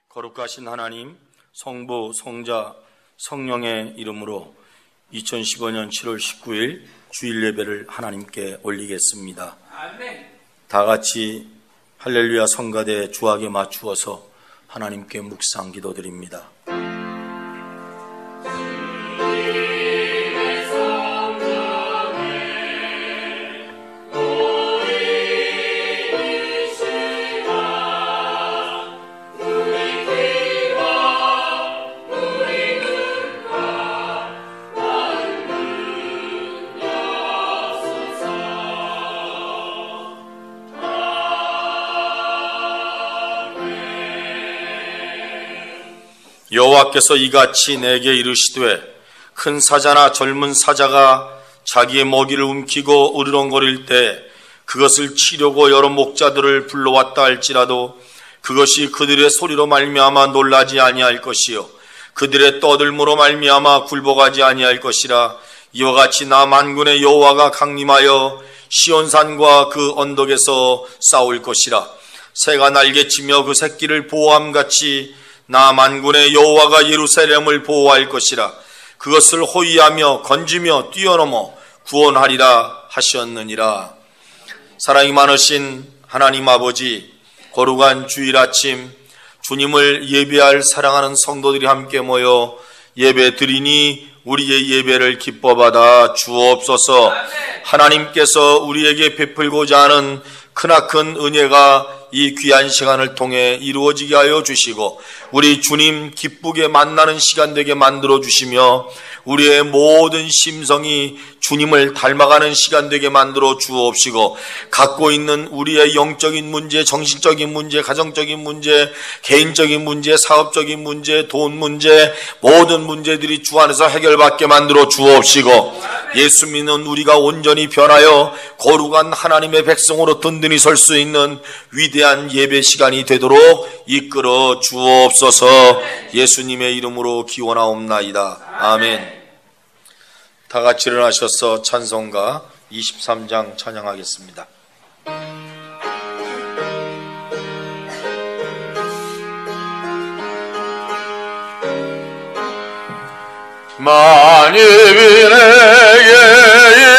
거룩하신 하나님, 성부, 성자, 성령의 이름으로 2015년 7월 19일 주일 예배를 하나님께 올리겠습니다. 아멘. 다 같이 할렐루야 성가대 주악에 맞추어서 하나님께 묵상 기도드립니다. 여호와께서 이같이 내게 이르시되 큰 사자나 젊은 사자가 자기의 먹이를 움키고 으르렁거릴 때 그것을 치려고 여러 목자들을 불러왔다 할지라도 그것이 그들의 소리로 말미암아 놀라지 아니할 것이요 그들의 떠들므로 말미암아 굴복하지 아니할 것이라. 이와 같이 나 만군의 여호와가 강림하여 시온산과 그 언덕에서 싸울 것이라. 새가 날개치며 그 새끼를 보호함같이 나 만군의 여호와가 예루살렘을 보호할 것이라. 그것을 호위하며 건지며 뛰어넘어 구원하리라 하셨느니라. 사랑이 많으신 하나님 아버지, 거룩한 주일 아침 주님을 예배할 사랑하는 성도들이 함께 모여 예배 드리니 우리의 예배를 기뻐받아 주옵소서. 하나님께서 우리에게 베풀고자 하는 크나큰 은혜가 이 귀한 시간을 통해 이루어지게 하여 주시고 우리 주님 기쁘게 만나는 시간 되게 만들어 주시며 우리의 모든 심성이 주님을 닮아가는 시간 되게 만들어 주옵시고 갖고 있는 우리의 영적인 문제, 정신적인 문제, 가정적인 문제, 개인적인 문제, 사업적인 문제, 돈 문제, 모든 문제들이 주 안에서 해결받게 만들어 주옵시고 예수 믿는 우리가 온전히 변하여 거룩한 하나님의 백성으로 든든히 설 수 있는 위대한 예배 시간이 되도록 이끌어 주옵소서. 예수님의 이름으로 기원하옵나이다. 아멘. 다 같이 일어나셔서 찬송가 23장 찬양하겠습니다. 만일이 내게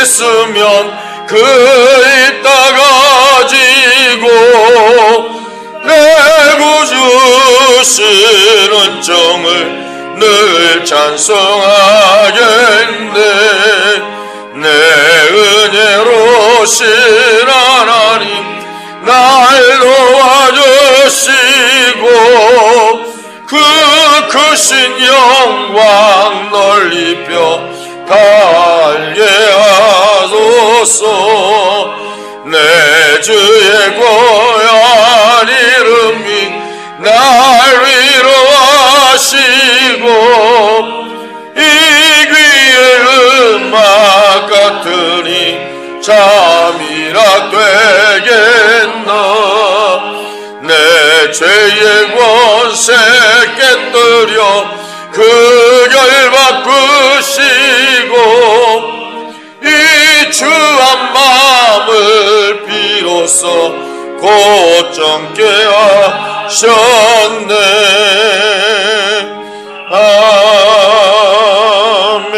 있으면 그 있다 가지고 내 구주시는 정을 늘 찬송하겠네. 내 은혜로신 하나님 날 도와주시고 그 크신 영광 널리 펴 달게 하소서. 내 주의 고향 이름이 날 위로하시고 이 귀의 음악 같으니 잠이라 되겠나. 내 죄의 권세 깨뜨려 그 결 바꾸시고 이 주한 마음을 비로소 곧정케 하셨네. 아멘.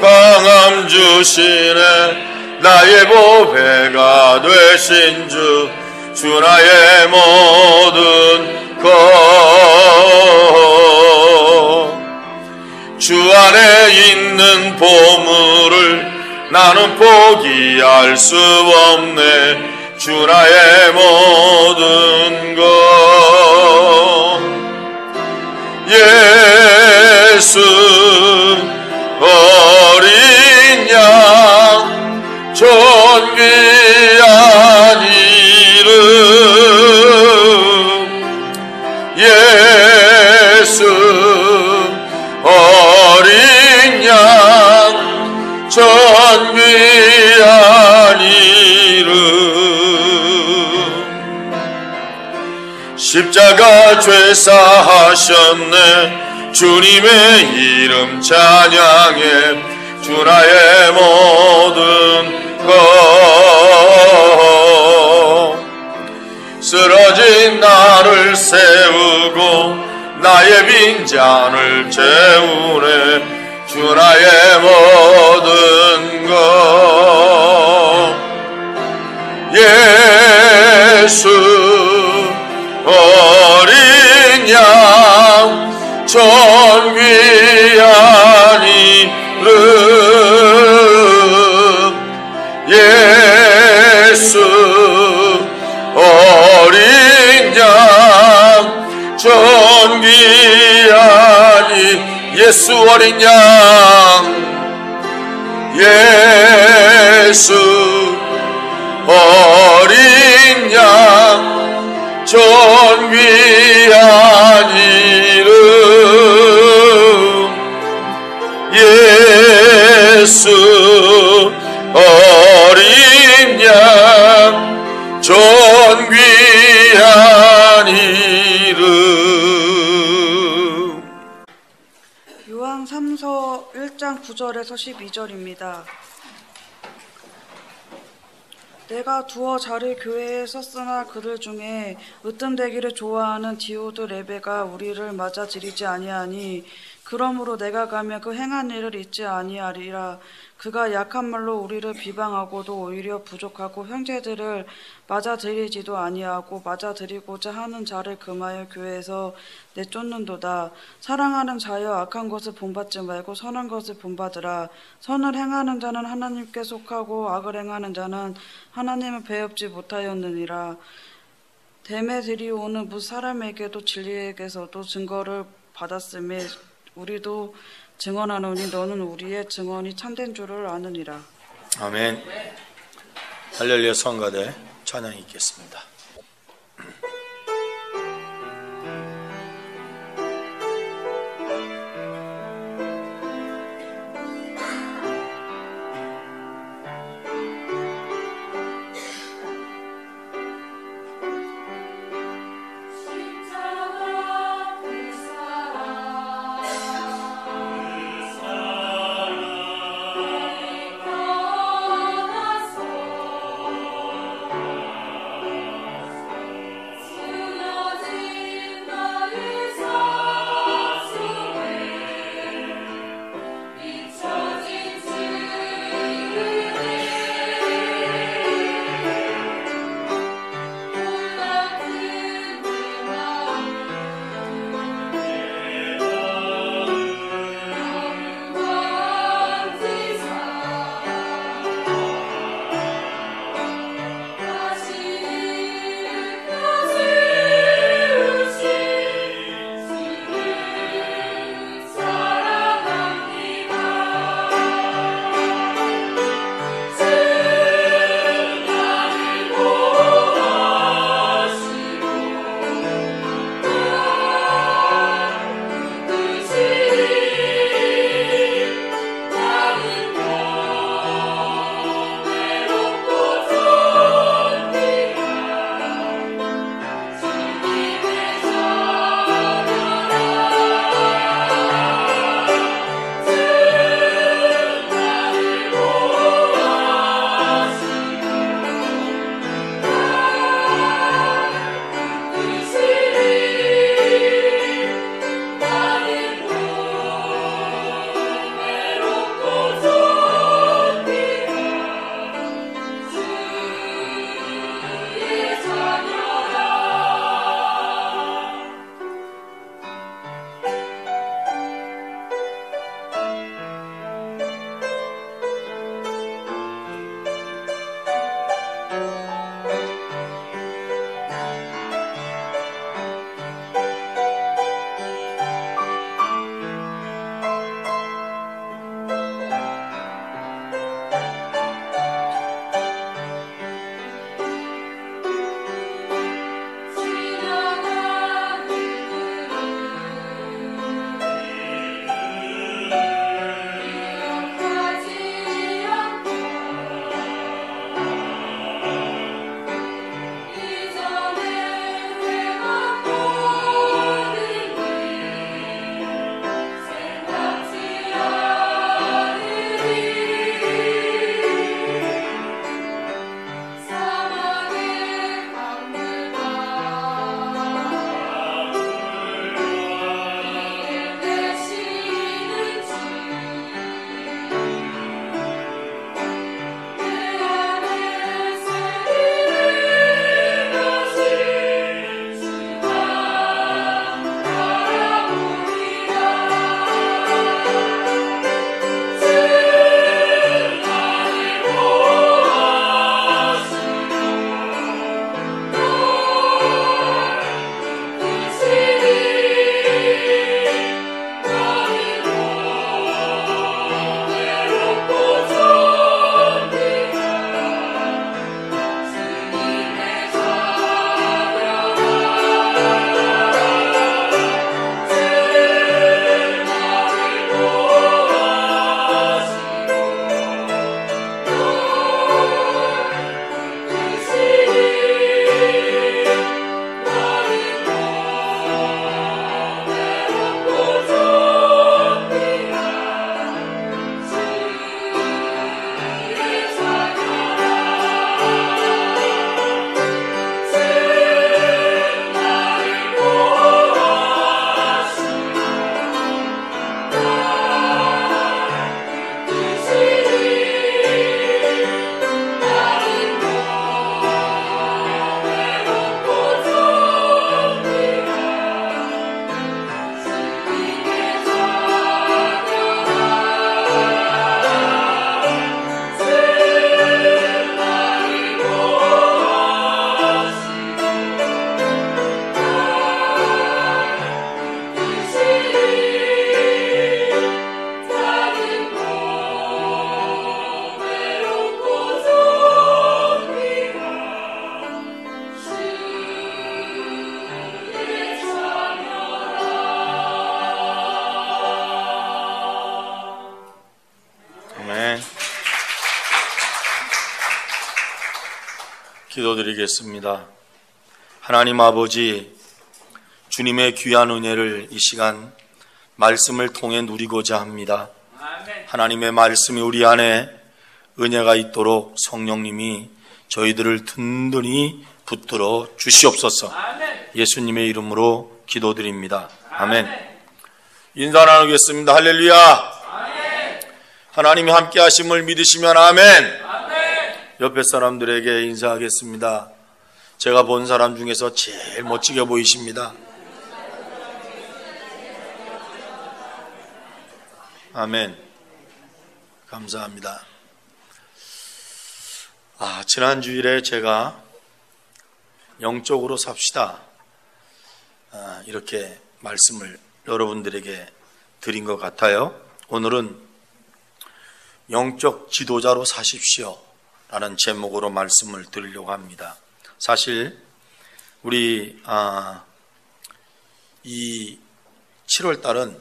강함 주시네 나의 보배가 되신 주, 주 나의 모든 것. 주 안에 있는 보물을 나는 포기할 수 없네. 주 나의 모든 것. 예수 어린 양 존귀한 이름 예수 어린 양 존귀한 이름. 십자가 죄사하셨네. 주님의 이름 찬양해 주 나의 모든 것 쓰러진 나를 세우고 나의 빈잔을 채우네 주 나의 모든 것 예수 어린 양 존귀한 이름 예수 어린 양 존귀한 예수 어린 양 예수 어린 양 존귀한 이름 예수 어린 양 존귀한 이름. 요한 3서 1장 9절에서 12절입니다. 내가 두어 자를 교회에 썼으나 그들 중에 으뜸되기를 좋아하는 디오드 레베가 우리를 맞아들이지 아니하니 그러므로 내가 가면 그 행한 일을 잊지 아니하리라. 그가 약한 말로 우리를 비방하고도 오히려 부족하고 형제들을 맞아들이지도 아니하고 맞아들이고자 하는 자를 금하여 교회에서 내쫓는도다. 사랑하는 자여 악한 것을 본받지 말고 선한 것을 본받으라. 선을 행하는 자는 하나님께 속하고 악을 행하는 자는 하나님을 배웁지 못하였느니라. 데메드리오는 무 사람에게도 진리에게서도 증거를 받았음에 우리도 증언하노니 너는 우리의 증언이 참된 줄을 아느니라. 아멘. 할렐루야. 성가대 찬양이 있겠습니다. 기도드리겠습니다. 하나님 아버지, 주님의 귀한 은혜를 이 시간 말씀을 통해 누리고자 합니다. 하나님의 말씀이 우리 안에 은혜가 있도록 성령님이 저희들을 든든히 붙들어 주시옵소서. 예수님의 이름으로 기도드립니다. 아멘. 인사 나누겠습니다. 할렐루야. 하나님이 함께 하심을 믿으시면 아멘. 옆에 사람들에게 인사하겠습니다. 제가 본 사람 중에서 제일 멋지게 보이십니다. 아멘. 감사합니다. 지난 주일에 제가 영적으로 삽시다, 이렇게 말씀을 여러분들에게 드린 것 같아요. 오늘은 영적 지도자로 사십시오 라는 제목으로 말씀을 드리려고 합니다. 사실 우리 이 7월 달은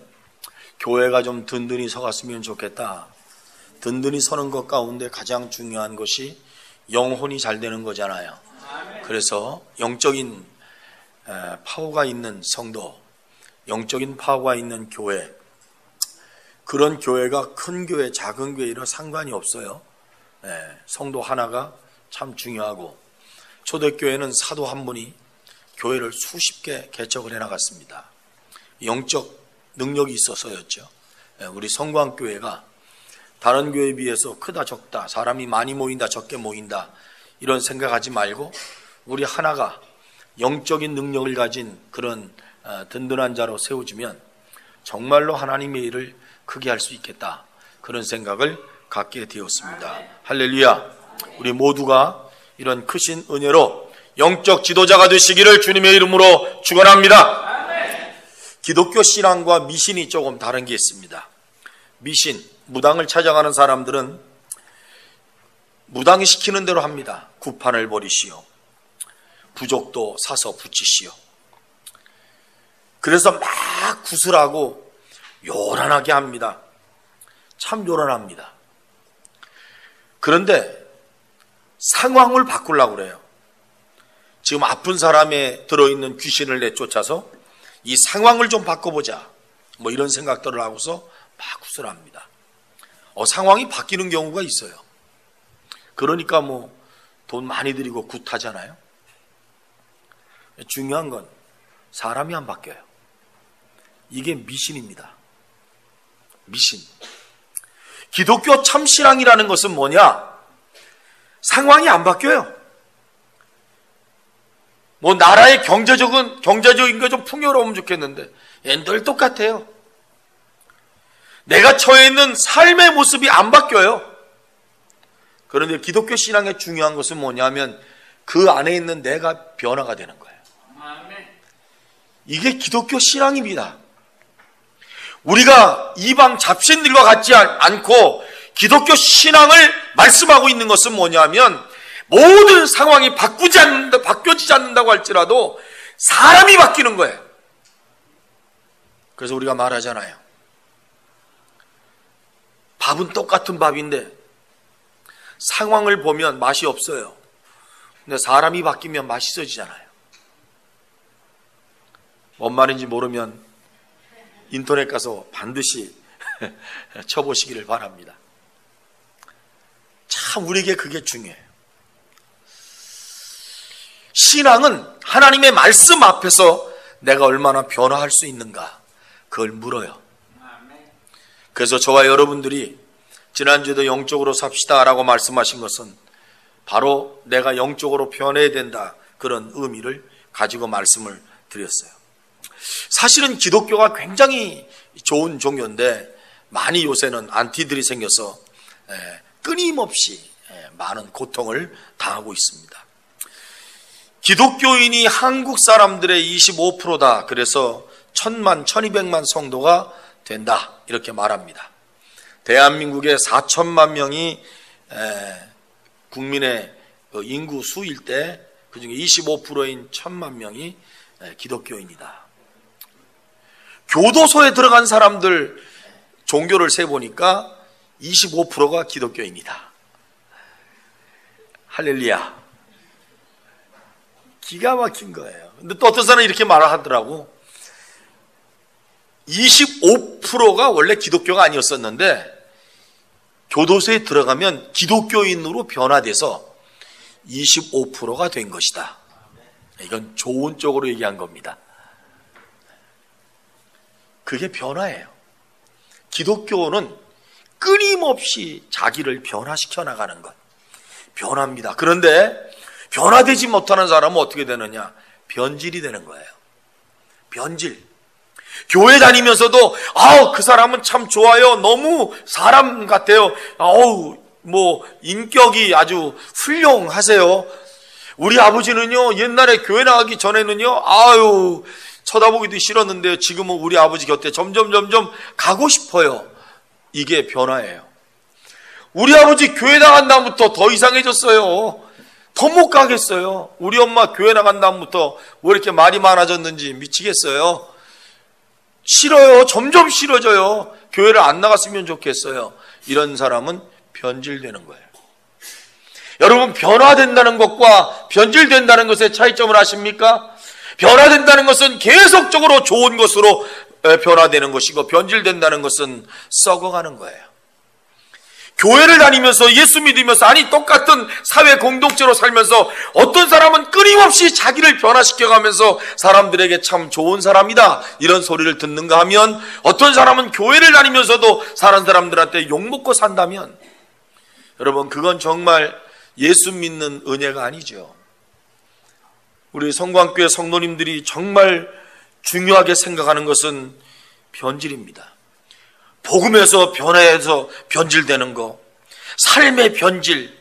교회가 좀 든든히 서갔으면 좋겠다. 든든히 서는 것 가운데 가장 중요한 것이 영혼이 잘 되는 거잖아요. 그래서 영적인 파워가 있는 성도, 영적인 파워가 있는 교회, 그런 교회가 큰 교회, 작은 교회랑 상관이 없어요. 성도 하나가 참 중요하고, 초대교회는 사도 한 분이 교회를 수십 개 개척을 해나갔습니다. 영적 능력이 있어서였죠. 우리 성광교회가 다른 교회에 비해서 크다 적다, 사람이 많이 모인다 적게 모인다 이런 생각하지 말고 우리 하나가 영적인 능력을 가진 그런 든든한 자로 세워지면 정말로 하나님의 일을 크게 할 수 있겠다, 그런 생각을 갖게 되었습니다. 할렐루야. 우리 모두가 이런 크신 은혜로 영적 지도자가 되시기를 주님의 이름으로 축원합니다. 기독교 신앙과 미신이 조금 다른 게 있습니다. 미신, 무당을 찾아가는 사람들은 무당이 시키는 대로 합니다. 구판을 버리시오, 부족도 사서 붙이시오. 그래서 막 구슬하고 요란하게 합니다. 참 요란합니다. 그런데 상황을 바꾸려고 그래요. 지금 아픈 사람에 들어있는 귀신을 내쫓아서 이 상황을 좀 바꿔보자, 뭐 이런 생각들을 하고서 막 구슬합니다. 상황이 바뀌는 경우가 있어요. 그러니까 뭐 돈 많이 들이고 굿하잖아요. 중요한 건 사람이 안 바뀌어요. 이게 미신입니다. 미신. 기독교 참신앙이라는 것은 뭐냐? 상황이 안 바뀌어요. 뭐 나라의 경제적인 거 좀 풍요로우면 좋겠는데 늘 똑같아요. 내가 처해 있는 삶의 모습이 안 바뀌어요. 그런데 기독교 신앙의 중요한 것은 뭐냐면 그 안에 있는 내가 변화가 되는 거예요. 이게 기독교 신앙입니다. 우리가 이방 잡신들과 같지 않고 기독교 신앙을 말씀하고 있는 것은 뭐냐면 모든 상황이 바뀌어지지 않는다고 할지라도 사람이 바뀌는 거예요. 그래서 우리가 말하잖아요. 밥은 똑같은 밥인데 상황을 보면 맛이 없어요. 근데 사람이 바뀌면 맛있어지잖아요. 뭔 말인지 모르면 인터넷 가서 반드시 쳐보시기를 바랍니다. 참 우리에게 그게 중요해요. 신앙은 하나님의 말씀 앞에서 내가 얼마나 변화할 수 있는가, 그걸 물어요. 그래서 저와 여러분들이 지난주에도 영적으로 삽시다 라고 말씀하신 것은 바로 내가 영적으로 변해야 된다, 그런 의미를 가지고 말씀을 드렸어요. 사실은 기독교가 굉장히 좋은 종교인데 많이 요새는 안티들이 생겨서 끊임없이 많은 고통을 당하고 있습니다. 기독교인이 한국 사람들의 25%다. 그래서 1000만, 1200만 성도가 된다, 이렇게 말합니다. 대한민국의 4천만 명이 국민의 인구 수일 때 그중에 25%인 1000만 명이 기독교인이다. 교도소에 들어간 사람들 종교를 세보니까 25%가 기독교인이다. 할렐루야. 기가 막힌 거예요. 근데 또 어떤 사람은 이렇게 말을 하더라고. 25%가 원래 기독교가 아니었었는데 교도소에 들어가면 기독교인으로 변화돼서 25%가 된 것이다. 이건 좋은 쪽으로 얘기한 겁니다. 그게 변화예요. 기독교는 끊임없이 자기를 변화시켜 나가는 것. 변화입니다. 그런데 변화되지 못하는 사람은 어떻게 되느냐? 변질이 되는 거예요. 변질. 교회 다니면서도 그 사람은 참 좋아요. 너무 사람 같아요. 인격이 아주 훌륭하세요. 우리 아버지는요, 옛날에 교회 나가기 전에는요, 쳐다보기도 싫었는데요, 지금은 우리 아버지 곁에 점점 가고 싶어요. 이게 변화예요. 우리 아버지 교회 나간 다음부터 더 이상해졌어요. 더 못 가겠어요. 우리 엄마 교회 나간 다음부터 왜 이렇게 말이 많아졌는지 미치겠어요. 싫어요. 점점 싫어져요. 교회를 안 나갔으면 좋겠어요. 이런 사람은 변질되는 거예요. 여러분, 변화된다는 것과 변질된다는 것의 차이점을 아십니까? 변화된다는 것은 계속적으로 좋은 것으로 변화되는 것이고, 변질된다는 것은 썩어가는 거예요. 교회를 다니면서 예수 믿으면서 똑같은 사회 공동체로 살면서 어떤 사람은 끊임없이 자기를 변화시켜가면서 사람들에게 참 좋은 사람이다 이런 소리를 듣는가 하면, 어떤 사람은 교회를 다니면서도 사는 사람들한테 욕먹고 산다면, 여러분, 그건 정말 예수 믿는 은혜가 아니죠. 우리 성광교회 성도님들이 정말 중요하게 생각하는 것은 변질입니다. 복음에서 변해서 변질되는 거, 삶의 변질.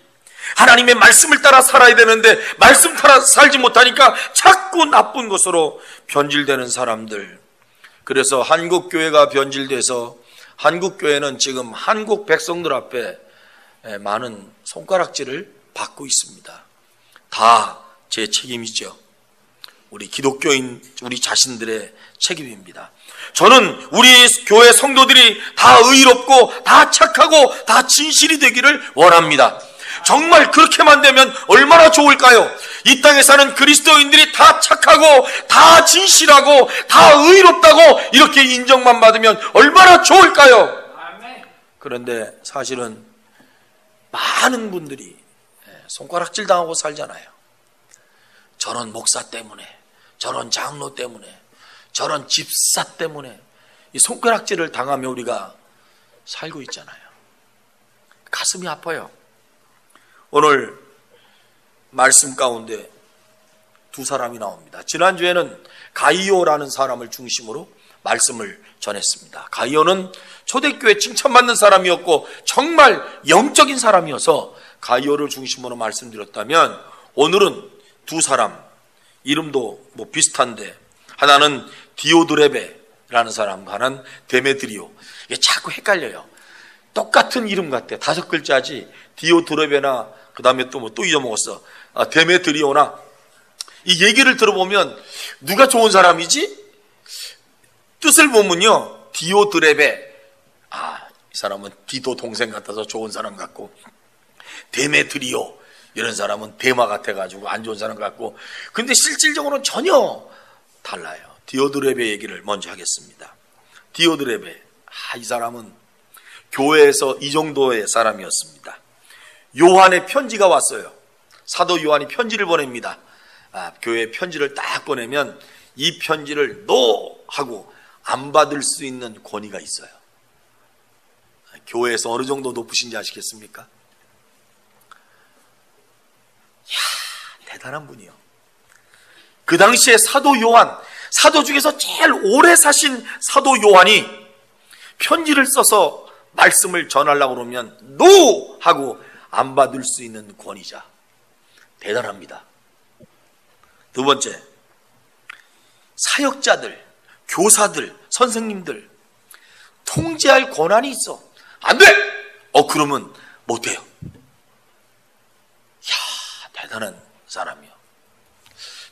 하나님의 말씀을 따라 살아야 되는데 말씀 따라 살지 못하니까 자꾸 나쁜 것으로 변질되는 사람들. 그래서 한국교회가 변질돼서 한국교회는 지금 한국 백성들 앞에 많은 손가락질을 받고 있습니다. 다 제 책임이죠. 우리 기독교인 우리 자신들의 책임입니다. 저는 우리 교회 성도들이 다 의롭고 다 착하고 다 진실이 되기를 원합니다. 정말 그렇게만 되면 얼마나 좋을까요? 이 땅에 사는 그리스도인들이 다 착하고 다 진실하고 다 의롭다고 이렇게 인정만 받으면 얼마나 좋을까요? 그런데 사실은 많은 분들이 손가락질 당하고 살잖아요. 저런 목사 때문에, 저런 장로 때문에, 저런 집사 때문에 이 손가락질을 당하며 우리가 살고 있잖아요. 가슴이 아파요. 오늘 말씀 가운데 두 사람이 나옵니다. 지난주에는 가이오라는 사람을 중심으로 말씀을 전했습니다. 가이오는 초대교회 칭찬받는 사람이었고 정말 영적인 사람이어서 가이오를 중심으로 말씀드렸다면, 오늘은 두 사람, 이름도 비슷한데 하나는 디오드레베라는 사람과 하나는 데메드리오. 이게 자꾸 헷갈려요. 똑같은 이름 같아. 5글자지. 디오드레베나 그 다음에 또 잊어먹었어. 데메드리오나. 이 얘기를 들어보면 누가 좋은 사람이지? 뜻을 보면요, 디오드레베, 이 사람은 디도 동생 같아서 좋은 사람 같고, 데메드리오 이런 사람은 대마 같아가지고 안 좋은 사람 같고, 근데 실질적으로는 전혀 달라요. 디오드레베 얘기를 먼저 하겠습니다. 디오드레베, 이 사람은 교회에서 이 정도의 사람이었습니다. 요한의 편지가 왔어요. 사도 요한이 편지를 보냅니다. 교회에 편지를 딱 보내면 이 편지를 노 하고 안 받을 수 있는 권위가 있어요. 교회에서 어느 정도 높으신지 아시겠습니까? 대단한 분이요. 그 당시에 사도 요한, 사도 중에서 제일 오래 사신 사도 요한이 편지를 써서 말씀을 전하려고 그러면 노 하고 안 받을 수 있는 권위자. 대단합니다. 두 번째, 사역자들, 교사들, 선생님들 통제할 권한이 있어. 안 돼! 그러면 못해요. 대단한 사람이요.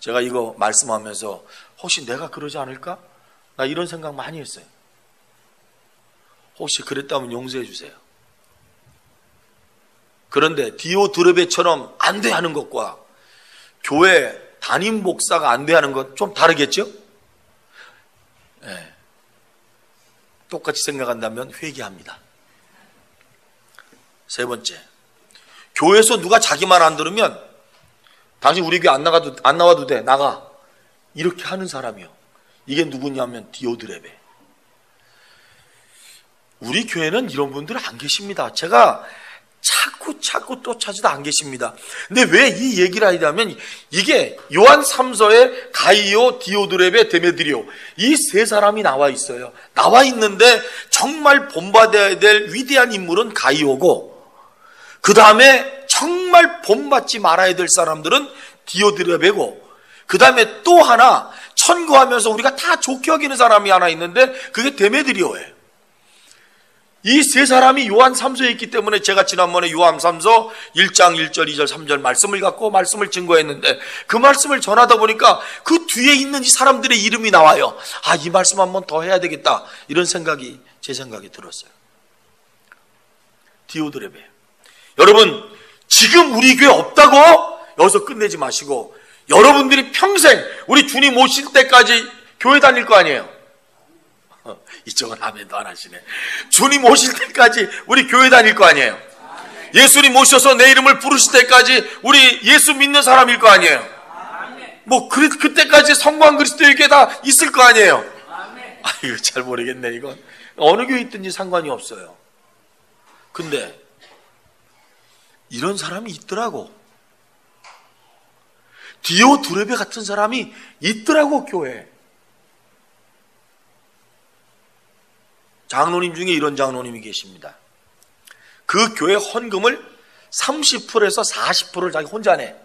제가 이거 말씀하면서 혹시 내가 그러지 않을까? 나 이런 생각 많이 했어요. 혹시 그랬다면 용서해 주세요. 그런데 디오드레베처럼 안 돼 하는 것과 교회 담임 목사가 안 돼 하는 건 좀 다르겠죠? 네. 똑같이 생각한다면 회개합니다. 세 번째, 교회에서 누가 자기 말 안 들으면 당신 우리 교회 안 나와도 돼, 나가, 이렇게 하는 사람이요. 이게 누구냐면 디오드레베. 우리 교회는 이런 분들 안 계십니다. 제가 자꾸 또 찾아도 안 계십니다. 근데 왜 이 얘기를 하냐면 이게 요한 3서에 가이오, 디오드레베, 데메드리오 이 세 사람이 나와 있어요. 나와 있는데 정말 본받아야 될 위대한 인물은 가이오고, 그 다음에 정말 본받지 말아야 될 사람들은 디오드레베고, 그 다음에 또 하나 천거하면서 우리가 다 좋게 여기는 사람이 하나 있는데 그게 데메드리오예요. 이 세 사람이 요한 3서에 있기 때문에 제가 지난번에 요한 3서 1장 1절 2절 3절 말씀을 갖고 말씀을 증거했는데, 그 말씀을 전하다 보니까 그 뒤에 있는 이 사람들의 이름이 나와요. 아, 이 말씀 한번 더 해야 되겠다, 이런 생각이 제 생각이 들었어요. 디오드레베. 여러분, 지금 우리 교회 없다고 여기서 끝내지 마시고 여러분들이 평생 우리 주님 오실 때까지 교회 다닐 거 아니에요. 이쪽은 아멘도 안 하시네. 주님 오실 때까지 우리 교회 다닐 거 아니에요. 예수님 오셔서 내 이름을 부르실 때까지 우리 예수 믿는 사람일 거 아니에요. 뭐 그때까지 성공한 그리스도에게 다 있을 거 아니에요. 아, 이거 잘 모르겠네. 이건 어느 교회 있든지 상관이 없어요. 근데 이런 사람이 있더라고. 디오드레베 같은 사람이 있더라고, 교회에. 장로님 중에 이런 장로님이 계십니다. 그 교회 헌금을 30%에서 40%를 자기 혼자 내.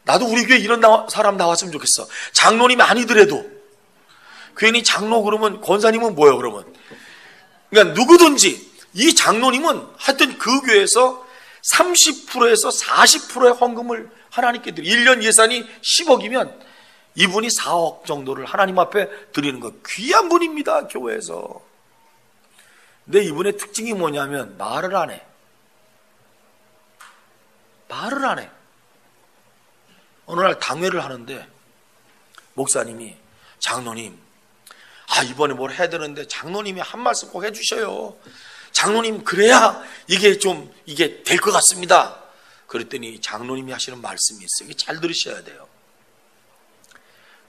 나도 우리 교회 이런 사람 나왔으면 좋겠어. 장로님이 아니더라도. 괜히 장로 그러면, 권사님은 뭐예요, 그러면? 그러니까 누구든지 이 장로님은 하여튼 그 교회에서 30%에서 40%의 헌금을 하나님께 드려. 1년 예산이 10억이면 이분이 4억 정도를 하나님 앞에 드리는 거. 귀한 분입니다, 교회에서. 근데 이분의 특징이 뭐냐면 말을 안 해. 말을 안 해. 어느 날 당회를 하는데 목사님이, 장로님, 이번에 뭘 해야 되는데 장로님이 한 말씀 꼭 해주셔요. 장로님 그래야 이게 될 것 같습니다. 그랬더니 장로님이 하시는 말씀이 있어요. 이게 잘 들으셔야 돼요.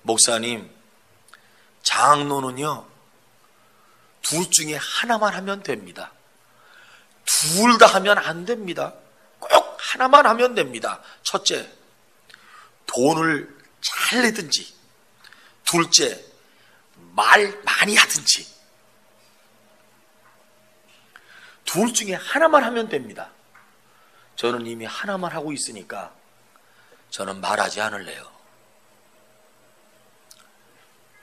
목사님, 장로는요, 둘 중에 하나만 하면 됩니다. 둘 다 하면 안 됩니다. 꼭 하나만 하면 됩니다. 첫째, 돈을 잘 내든지, 둘째, 말 많이 하든지. 둘 중에 하나만 하면 됩니다. 저는 이미 하나만 하고 있으니까 저는 말하지 않을래요.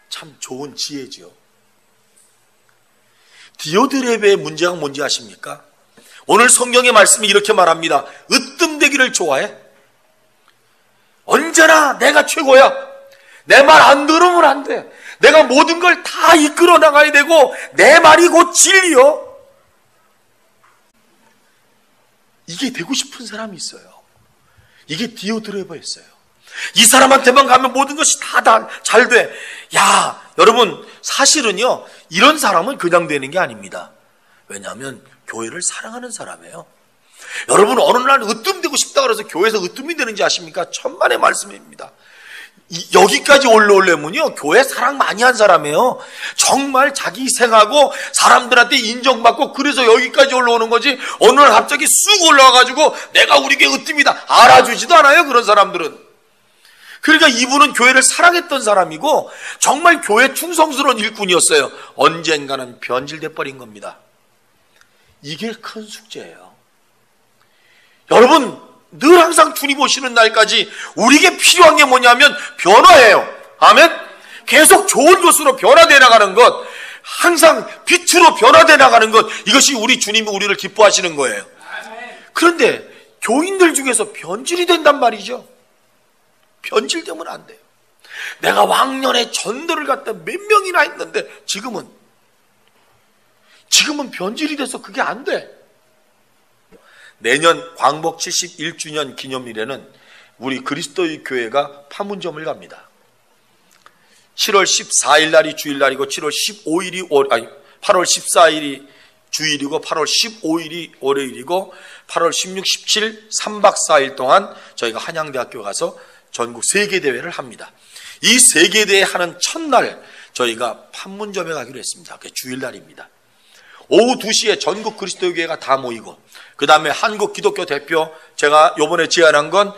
참 좋은 지혜죠. 디오드레베의 문제가 뭔지 아십니까? 오늘 성경의 말씀이 이렇게 말합니다. 으뜸되기를 좋아해. 언제나 내가 최고야. 내 말 안 들으면 안 돼. 내가 모든 걸 다 이끌어 나가야 되고 내 말이 곧 진리요. 이게 되고 싶은 사람이 있어요. 이게 디오드레베였어요. 이 사람한테만 가면 모든 것이 다 잘 돼. 야, 여러분, 사실은요, 이런 사람은 그냥 되는 게 아닙니다. 왜냐하면 교회를 사랑하는 사람이에요. 여러분, 어느 날 으뜸되고 싶다 그래서 교회에서 으뜸이 되는지 아십니까? 천만의 말씀입니다. 여기까지 올라오려면요, 교회 사랑 많이 한 사람이에요. 정말 자기 희생하고 사람들한테 인정받고 그래서 여기까지 올라오는 거지, 어느 날 갑자기 쑥 올라와가지고 내가 우리 교회 으뜸이다 알아주지도 않아요, 그런 사람들은. 그러니까 이분은 교회를 사랑했던 사람이고 정말 교회 충성스러운 일꾼이었어요. 언젠가는 변질돼 버린 겁니다. 이게 큰 숙제예요. 여러분, 늘 항상 주님 오시는 날까지 우리에게 필요한 게 뭐냐면 변화예요. 아멘? 계속 좋은 것으로 변화되어 나가는 것, 항상 빛으로 변화되어 나가는 것, 이것이 우리 주님이 우리를 기뻐하시는 거예요. 그런데 교인들 중에서 변질이 된단 말이죠. 변질되면 안 돼요. 내가 왕년에 전도를 갖다 몇 명이나 했는데 지금은 변질이 돼서 그게 안 돼. 내년 광복 71주년 기념일에는 우리 그리스도의 교회가 판문점을 갑니다. 7월 14일 날이 주일날이고 8월 14일이 주일이고 8월 15일이 월요일이고 8월 16, 17, 3박 4일 동안 저희가 한양대학교 가서 전국 세계대회를 합니다. 이 세계대회 하는 첫날 저희가 판문점에 가기로 했습니다. 그게 주일날입니다. 오후 2시에 전국 그리스도교회가 다 모이고 그 다음에 한국 기독교 대표, 제가 요번에 제안한 건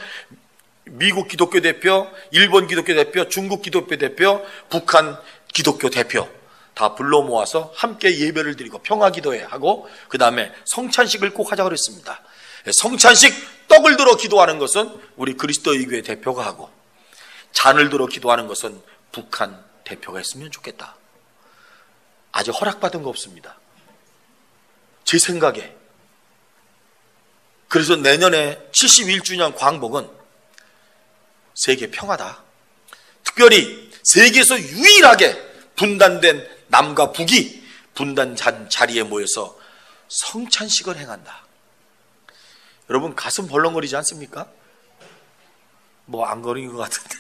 미국 기독교 대표, 일본 기독교 대표, 중국 기독교 대표, 북한 기독교 대표 다 불러 모아서 함께 예배를 드리고 평화기도회 하고 그 다음에 성찬식을 꼭 하자고 그랬습니다. 성찬식 떡을 들어 기도하는 것은 우리 그리스도의 교회 대표가 하고 잔을 들어 기도하는 것은 북한 대표가 했으면 좋겠다. 아직 허락받은 거 없습니다. 제 생각에. 그래서 내년에 71주년 광복은 세계 평화다. 특별히 세계에서 유일하게 분단된 남과 북이 분단한 자리에 모여서 성찬식을 행한다. 여러분 가슴 벌렁거리지 않습니까? 뭐 안 거리는 것 같은데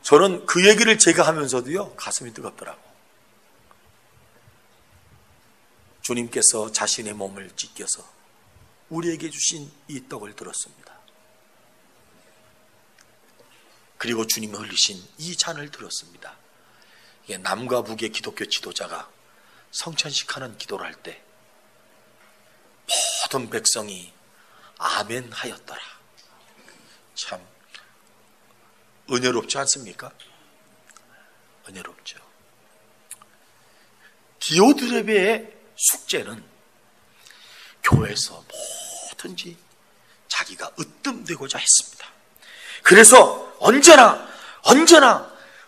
저는 그 얘기를 제가 하면서도요 가슴이 뜨겁더라고. 주님께서 자신의 몸을 찢겨서 우리에게 주신 이 떡을 들었습니다. 그리고 주님이 흘리신 이 잔을 들었습니다. 이게 남과 북의 기독교 지도자가 성찬식하는 기도를 할 때 모든 백성이 아멘 하였더라. 참 은혜롭지 않습니까? 은혜롭죠. 디오드레베의 숙제는 교회에서 뭐든지 자기가 으뜸되고자 했습니다. 그래서 언제나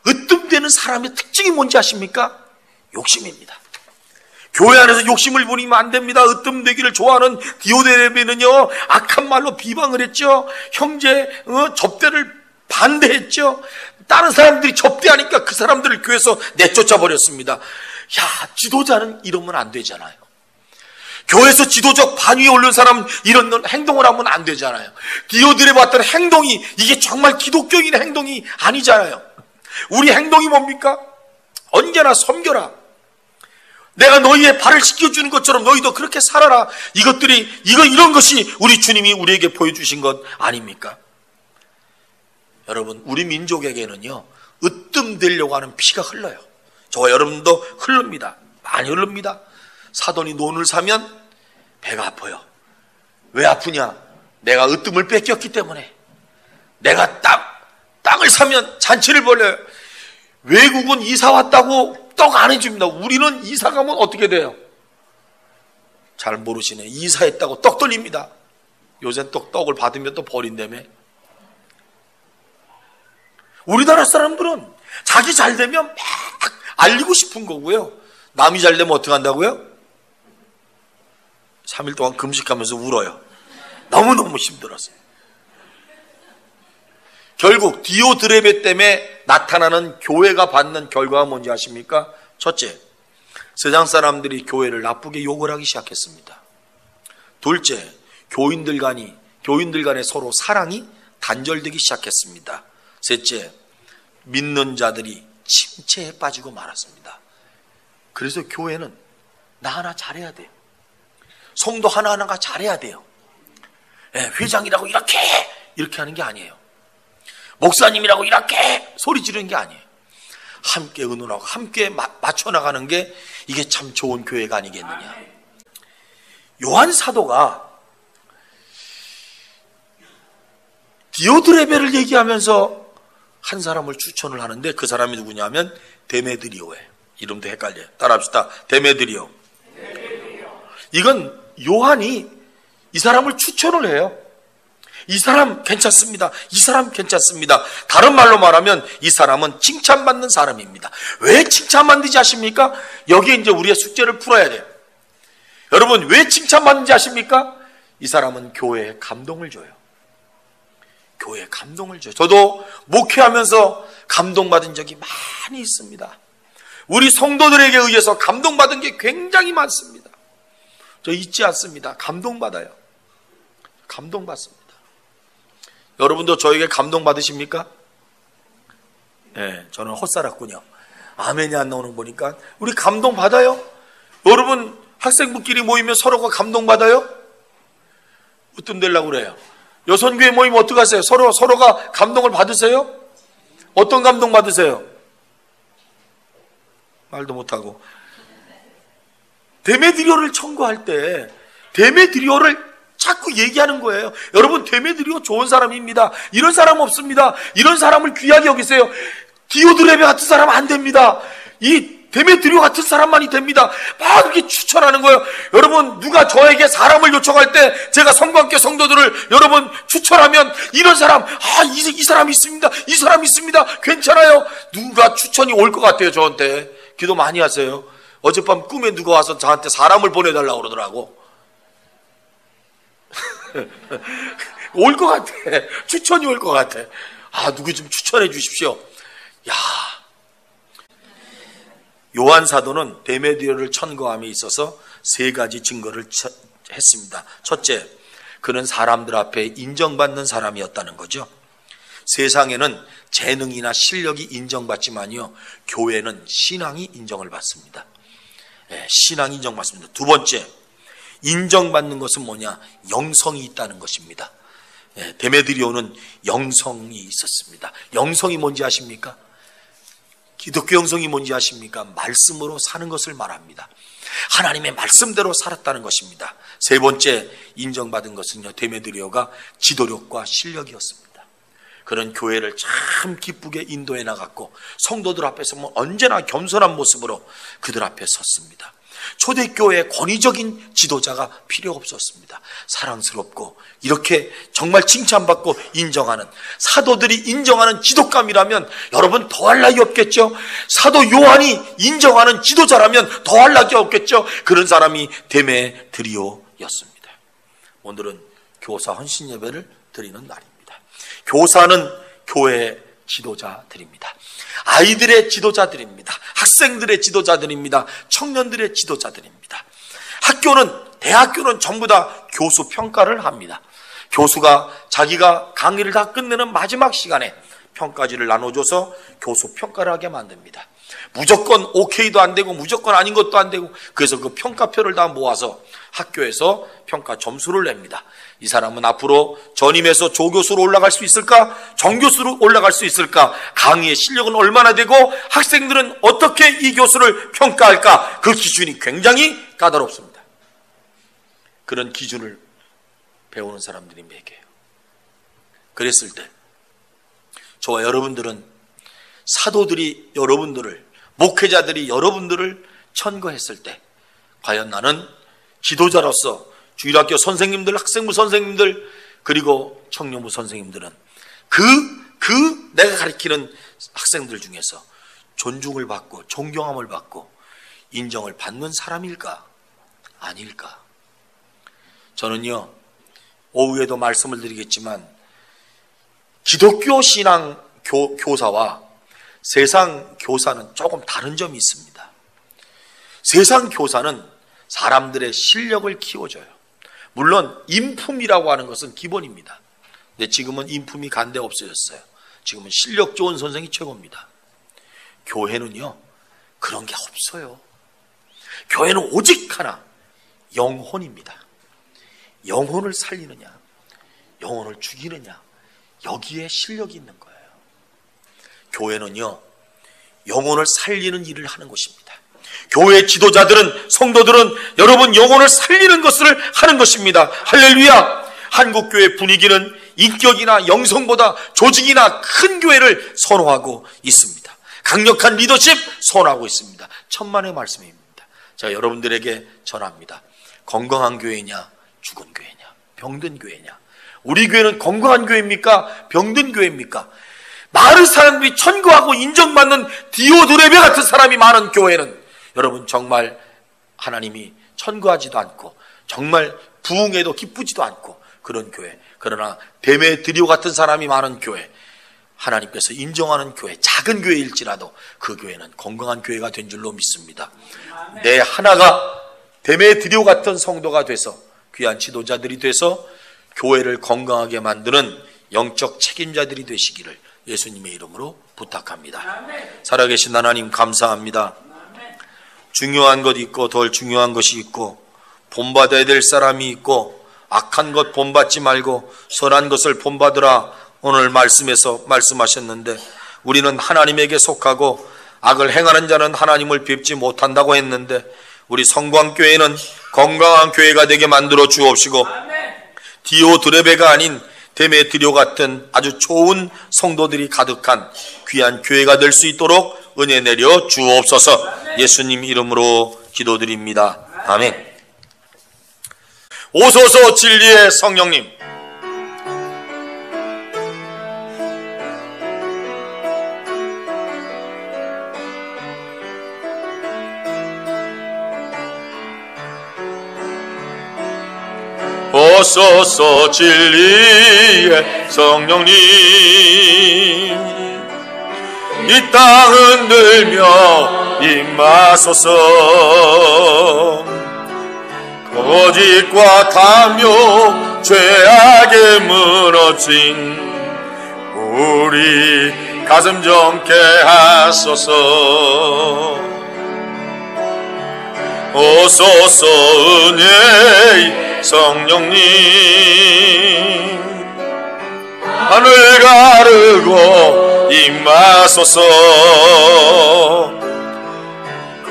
으뜸되는 사람의 특징이 뭔지 아십니까? 욕심입니다. 교회 안에서 욕심을 부리면 안 됩니다. 으뜸되기를 좋아하는 디오드레베는요 악한 말로 비방을 했죠. 형제 접대를 반대했죠. 다른 사람들이 접대하니까 그 사람들을 교회에서 내쫓아 버렸습니다. 야, 지도자는 이러면 안 되잖아요. 교회에서 지도적 반위에 오른 사람 이런 행동을 하면 안 되잖아요. 디오드레베 봤던 행동이 이게 정말 기독교인 행동이 아니잖아요. 우리 행동이 뭡니까? 언제나 섬겨라. 내가 너희의 발을 씻겨주는 것처럼 너희도 그렇게 살아라. 이런 것이 우리 주님이 우리에게 보여주신 것 아닙니까? 여러분, 우리 민족에게는요, 으뜸되려고 하는 피가 흘러요. 저와 여러분도 흐릅니다. 많이 흐릅니다. 사돈이 논을 사면 배가 아파요. 왜 아프냐? 내가 으뜸을 뺏겼기 때문에. 내가 땅을 사면 잔치를 벌려요. 외국은 이사 왔다고 떡 안 해줍니다. 우리는 이사 가면 어떻게 돼요? 잘 모르시네. 이사했다고 떡 돌립니다. 요새 떡을 받으면 또 버린다며. 우리나라 사람들은 자기 잘 되면 막 알리고 싶은 거고요. 남이 잘 되면 어떻게 한다고요? 3일 동안 금식하면서 울어요. 너무너무 힘들었어요. 결국 디오드레베 때문에 나타나는 교회가 받는 결과가 뭔지 아십니까? 첫째, 세상 사람들이 교회를 나쁘게 욕을 하기 시작했습니다. 둘째, 교인들 간에 서로 사랑이 단절되기 시작했습니다. 셋째, 믿는 자들이 침체에 빠지고 말았습니다. 그래서 교회는 나 하나 잘해야 돼요. 성도 하나하나가 잘해야 돼요. 회장이라고 이렇게 하는 게 아니에요. 목사님이라고 이렇게 소리 지르는 게 아니에요. 함께 의논하고 함께 맞춰나가는 게 이게 참 좋은 교회가 아니겠느냐. 요한 사도가 디오드레베를 얘기하면서 한 사람을 추천을 하는데 그 사람이 누구냐면 데메드리오예요. 이름도 헷갈려요. 따라합시다. 데메드리오. 이건 요한이 이 사람을 추천을 해요. 이 사람 괜찮습니다. 이 사람 괜찮습니다. 다른 말로 말하면 이 사람은 칭찬받는 사람입니다. 왜 칭찬받는지 아십니까? 여기에 이제 우리의 숙제를 풀어야 돼요. 여러분, 왜 칭찬받는지 아십니까? 이 사람은 교회에 감동을 줘요. 교회에 감동을 줘요. 저도 목회하면서 감동받은 적이 많이 있습니다. 우리 성도들에게 의해서 감동받은 게 굉장히 많습니다. 저 잊지 않습니다. 감동받아요. 감동받습니다. 여러분도 저에게 감동받으십니까? 네, 저는 헛살았군요. 아멘이 안 나오는 거 보니까. 우리 감동받아요? 여러분 학생부끼리 모이면 서로가 감동받아요? 으뜸 되려고 그래요. 여선교회 모이면 어떡하세요? 서로가 감동을 받으세요? 어떤 감동 받으세요? 말도 못하고. 데메드리오를 청구할 때 데메드리오를 자꾸 얘기하는 거예요. 여러분, 데메드리오 좋은 사람입니다. 이런 사람 없습니다. 이런 사람을 귀하게 여기세요. 디오드레베 같은 사람 안 됩니다. 이 데메드리오 같은 사람만이 됩니다. 막 이렇게 추천하는 거예요. 여러분, 누가 저에게 사람을 요청할 때 제가 성관계 성도들을 여러분 추천하면 이런 사람, 이 사람 있습니다. 이 사람 있습니다. 괜찮아요. 누가 추천이 올 것 같아요. 저한테. 기도 많이 하세요. 어젯밤 꿈에 누가 와서 저한테 사람을 보내달라고 그러더라고. 올 것 같아. 추천이 올 것 같아. 누구 좀 추천해 주십시오. 야, 요한 사도는 데메드리오를 천거함에 있어서 세 가지 증거를 했습니다. 첫째, 그는 사람들 앞에 인정받는 사람이었다는 거죠. 세상에는 재능이나 실력이 인정받지만요, 교회는 신앙이 인정을 받습니다. 신앙이 인정받습니다. 두 번째, 인정받는 것은 뭐냐? 영성이 있다는 것입니다. 데메드리오는 영성이 있었습니다. 영성이 뭔지 아십니까? 기독교 영성이 뭔지 아십니까? 말씀으로 사는 것을 말합니다. 하나님의 말씀대로 살았다는 것입니다. 세 번째 인정받은 것은요, 데메드리오가 지도력과 실력이었습니다. 그런 교회를 참 기쁘게 인도해 나갔고 성도들 앞에서 언제나 겸손한 모습으로 그들 앞에 섰습니다. 초대교회에 권위적인 지도자가 필요 없었습니다. 사랑스럽고 이렇게 정말 칭찬받고 인정하는, 사도들이 인정하는 지도감이라면 여러분 더할 나위 없겠죠. 사도 요한이 인정하는 지도자라면 더할 나위 없겠죠. 그런 사람이 데메드리오였습니다. 오늘은 교사 헌신 예배를 드리는 날입니다. 교사는 교회의 지도자들입니다. 아이들의 지도자들입니다. 학생들의 지도자들입니다. 청년들의 지도자들입니다. 대학교는 전부 다 교수 평가를 합니다. 교수가 자기가 강의를 다 끝내는 마지막 시간에 평가지를 나눠줘서 교수 평가를 하게 만듭니다. 무조건 오케이도 안 되고 무조건 아닌 것도 안 되고, 그래서 그 평가표를 다 모아서 학교에서 평가 점수를 냅니다. 이 사람은 앞으로 전임해서 조교수로 올라갈 수 있을까? 정교수로 올라갈 수 있을까? 강의의 실력은 얼마나 되고 학생들은 어떻게 이 교수를 평가할까? 그 기준이 굉장히 까다롭습니다. 그런 기준을 배우는 사람들이 몇 개예요. 그랬을 때 저와 여러분들은, 사도들이 여러분들을, 목회자들이 여러분들을 천거했을 때 과연 나는 지도자로서 주일학교 선생님들, 학생부 선생님들, 그리고 청년부 선생님들은 내가 가르치는 학생들 중에서 존중을 받고 존경함을 받고 인정을 받는 사람일까? 아닐까? 저는요, 오후에도 말씀을 드리겠지만 기독교 신앙 교사와 세상 교사는 조금 다른 점이 있습니다. 세상 교사는 사람들의 실력을 키워줘요. 물론 인품이라고 하는 것은 기본입니다. 근데 지금은 인품이 간데 없어졌어요. 지금은 실력 좋은 선생이 최고입니다. 교회는요, 그런 게 없어요. 교회는 오직 하나, 영혼입니다. 영혼을 살리느냐, 영혼을 죽이느냐, 여기에 실력이 있는 거예요. 교회는요, 영혼을 살리는 일을 하는 곳입니다. 교회 지도자들은, 성도들은 여러분 영혼을 살리는 것을 하는 것입니다. 할렐루야! 한국교회 분위기는 인격이나 영성보다 조직이나 큰 교회를 선호하고 있습니다. 강력한 리더십 선호하고 있습니다. 천만의 말씀입니다. 제가 여러분들에게 전합니다. 건강한 교회냐, 죽은 교회냐, 병든 교회냐. 우리 교회는 건강한 교회입니까? 병든 교회입니까? 많은 사람들이 천거하고 인정받는 디오드레베 같은 사람이 많은 교회는 여러분 정말 하나님이 천거하지도 않고 정말 부흥에도 기쁘지도 않고 그런 교회. 그러나 데메드리오 같은 사람이 많은 교회, 하나님께서 인정하는 교회, 작은 교회일지라도 그 교회는 건강한 교회가 된 줄로 믿습니다. 내 하나가 데메드리오 같은 성도가 돼서, 귀한 지도자들이 돼서 교회를 건강하게 만드는 영적 책임자들이 되시기를 예수님의 이름으로 부탁합니다. 살아계신 하나님 감사합니다. 중요한 것 있고 덜 중요한 것이 있고 본받아야 될 사람이 있고 악한 것 본받지 말고 선한 것을 본받으라 오늘 말씀에서 말씀하셨는데 우리는 하나님에게 속하고 악을 행하는 자는 하나님을 뵙지 못한다고 했는데 우리 성광교회는 건강한 교회가 되게 만들어 주옵시고 디오드레베가 아닌 데메트리오 같은 아주 좋은 성도들이 가득한 귀한 교회가 될 수 있도록 은혜 내려 주옵소서. 예수님 이름으로 기도드립니다. 아멘. 오소서 진리의 성령님, 오소서 진리의 성령님, 이 땅 흔들며 임하소서. 거짓과 탐욕 죄악에 무너진 우리 가슴 정케 하소서. 오소서 은혜의 성령님, 하늘 가르고 임하소서.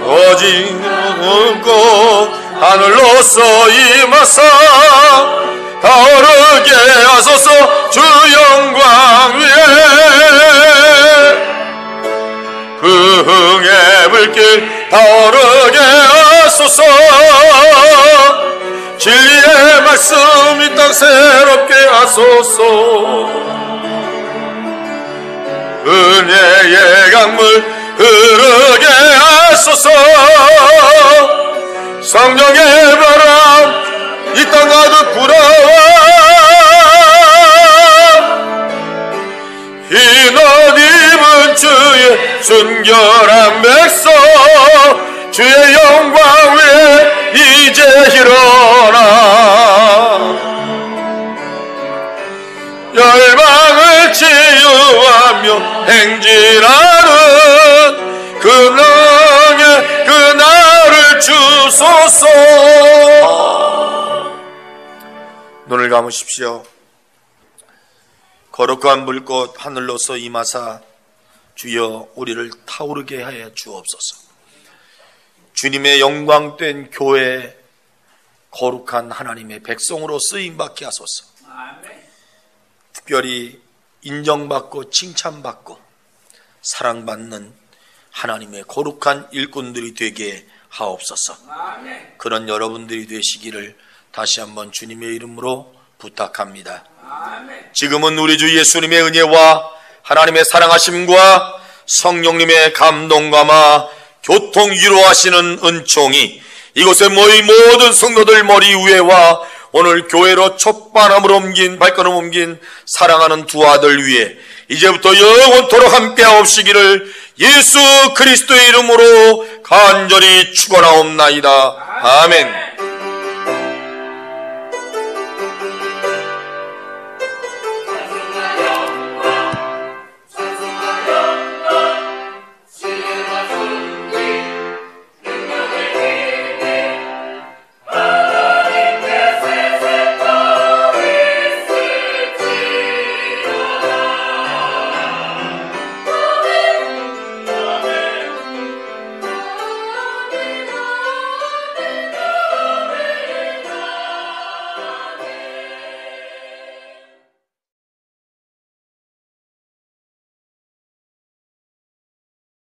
거짓 없고 하늘로서 임하사 타오르게 하소서. 주 영광 위에 부흥의 불길 타오르게 하소서. 진리의 말씀 이 땅 새롭게 하소서. 은혜의 강물 흐르게 하소서. 성령의 바람 이 땅 가득 불어와 흰 옷 입은 주의 순결한 백성 주의 영광 위에 이제 일어나 열방을 치유하며 행진하는 그날의 그날을 주소서. 눈을 감으십시오. 거룩한 불꽃 하늘로서 임하사 주여 우리를 타오르게 하여 주옵소서. 주님의 영광된 교회 거룩한 하나님의 백성으로 쓰임받게 하소서. 특별히 인정받고 칭찬받고 사랑받는 하나님의 거룩한 일꾼들이 되게 하옵소서. 그런 여러분들이 되시기를 다시 한번 주님의 이름으로 부탁합니다. 지금은 우리 주 예수님의 은혜와 하나님의 사랑하심과 성령님의 감동감화 교통 위로하시는 은총이 이곳에 모인 모든 성도들 머리 위에와 오늘 교회로 첫 발걸음을 옮긴 사랑하는 두 아들 위에 이제부터 영원토록 함께하옵시기를 예수 그리스도의 이름으로 간절히 축원하옵나이다. 아멘.